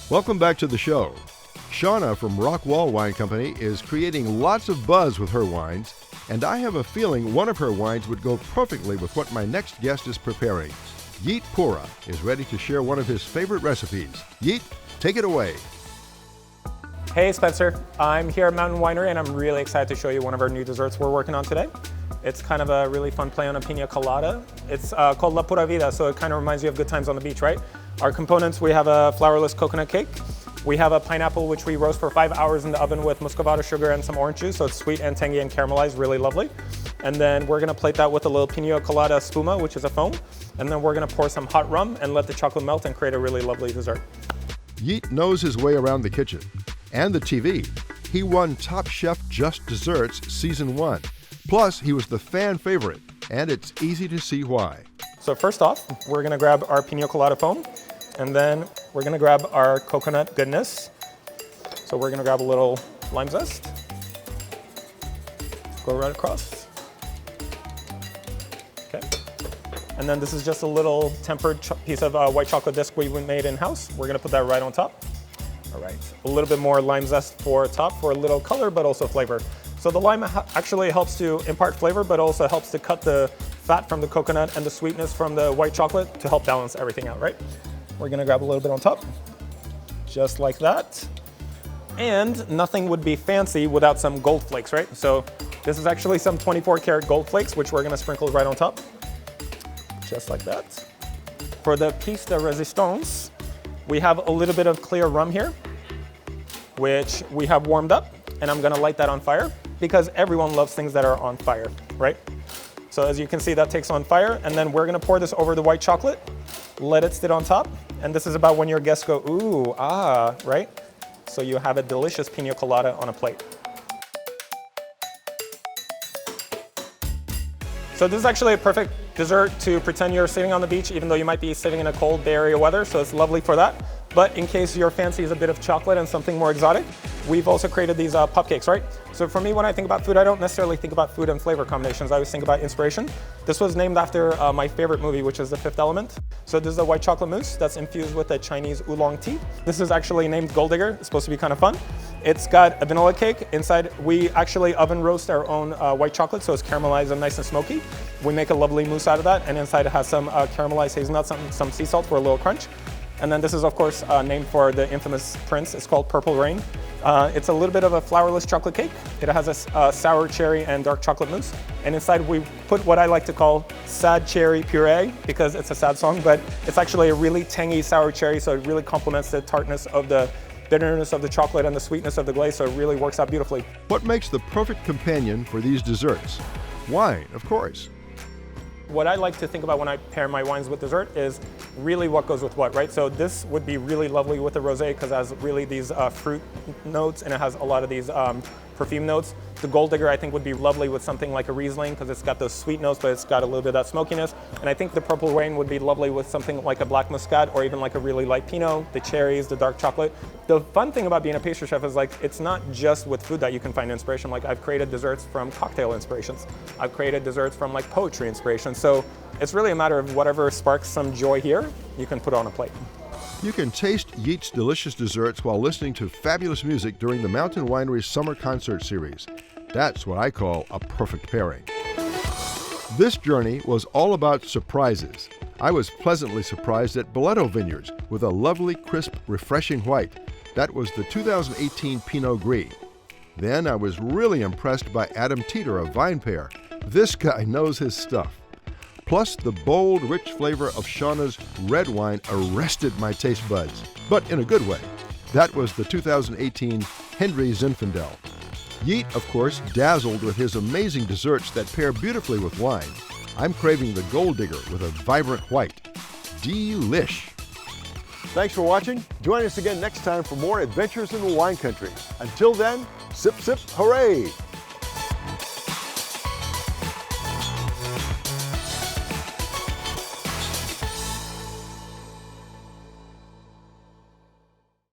Welcome back to the show. Shauna from Rockwall Wine Company is creating lots of buzz with her wines, and I have a feeling one of her wines would go perfectly with what my next guest is preparing. Yigit Pura is ready to share one of his favorite recipes. Yigit, take it away. Hey Spencer, I'm here at Mountain Winery and I'm really excited to show you one of our new desserts we're working on today. It's kind of a really fun play on a pina colada. It's called La Pura Vida, so it kind of reminds you of good times on the beach, right? Our components, we have a flourless coconut cake. We have a pineapple which we roast for 5 hours in the oven with muscovado sugar and some orange juice, so it's sweet and tangy and caramelized, really lovely. And then we're gonna plate that with a little pina colada spuma, which is a foam. And then we're gonna pour some hot rum and let the chocolate melt and create a really lovely dessert. Yigit knows his way around the kitchen and the TV. He won Top Chef Just Desserts Season 1. Plus, he was the fan favorite, and it's easy to see why. So first off, we're gonna grab our pina colada foam, and then we're gonna grab our coconut goodness. So we're gonna grab a little lime zest, go right across. Okay. And then this is just a little tempered piece of white chocolate disc we made in-house. We're gonna put that right on top. All right, a little bit more lime zest for top for a little color, but also flavor. So the lime actually helps to impart flavor, but also helps to cut the fat from the coconut and the sweetness from the white chocolate to help balance everything out, right? We're gonna grab a little bit on top, just like that. And nothing would be fancy without some gold flakes, right? So this is actually some 24 karat gold flakes, which we're gonna sprinkle right on top, just like that. For the piece de resistance, we have a little bit of clear rum here, which we have warmed up, and I'm gonna light that on fire because everyone loves things that are on fire, right? So as you can see, that takes on fire, and then we're gonna pour this over the white chocolate, let it sit on top, and this is about when your guests go, ooh, ah, right? So you have a delicious pina colada on a plate. So this is actually a perfect dessert to pretend you're sitting on the beach, even though you might be sitting in a cold Bay Area weather, so it's lovely for that. But in case your fancy is a bit of chocolate and something more exotic, we've also created these pup cakes, right? So for me, when I think about food, I don't necessarily think about food and flavor combinations. I always think about inspiration. This was named after my favorite movie, which is The Fifth Element. So this is a white chocolate mousse that's infused with a Chinese Oolong tea. This is actually named Gold Digger. It's supposed to be kind of fun. It's got a vanilla cake. Inside, we actually oven roast our own white chocolate, so it's caramelized and nice and smoky. We make a lovely mousse out of that, and inside it has some caramelized hazelnuts, some sea salt for a little crunch. And then this is, of course, named for the infamous prince. It's called Purple Rain. It's a little bit of a flourless chocolate cake. It has a sour cherry and dark chocolate mousse. And inside we put what I like to call sad cherry puree because it's a sad song, but it's actually a really tangy sour cherry, so it really complements the tartness of the bitterness of the chocolate and the sweetness of the glaze, so it really works out beautifully. What makes the perfect companion for these desserts? Wine, of course. What I like to think about when I pair my wines with dessert is really what goes with what, right? So this would be really lovely with the rosé because it has really these fruit notes and it has a lot of these perfume notes. The Gold Digger I think would be lovely with something like a Riesling because it's got those sweet notes, but it's got a little bit of that smokiness. And I think the Purple Rain would be lovely with something like a Black Muscat or even like a really light Pinot, the cherries, the dark chocolate. The fun thing about being a pastry chef is like, it's not just with food that you can find inspiration. Like I've created desserts from cocktail inspirations. I've created desserts from like poetry inspiration. So it's really a matter of whatever sparks some joy here, you can put on a plate. You can taste Yigit's delicious desserts while listening to fabulous music during the Mountain Winery Summer Concert Series. That's what I call a perfect pairing. This journey was all about surprises. I was pleasantly surprised at Boleto Vineyards with a lovely, crisp, refreshing white. That was the 2018 Pinot Gris. Then I was really impressed by Adam Teeter of VinePair. This guy knows his stuff. Plus, the bold, rich flavor of Shauna's red wine arrested my taste buds, but in a good way. That was the 2018 Henry Zinfandel. Yigit, of course, dazzled with his amazing desserts that pair beautifully with wine. I'm craving the Gold Digger with a vibrant white. Delish! Thanks for watching. Join us again next time for more adventures in the wine country. Until then, sip, sip, hooray!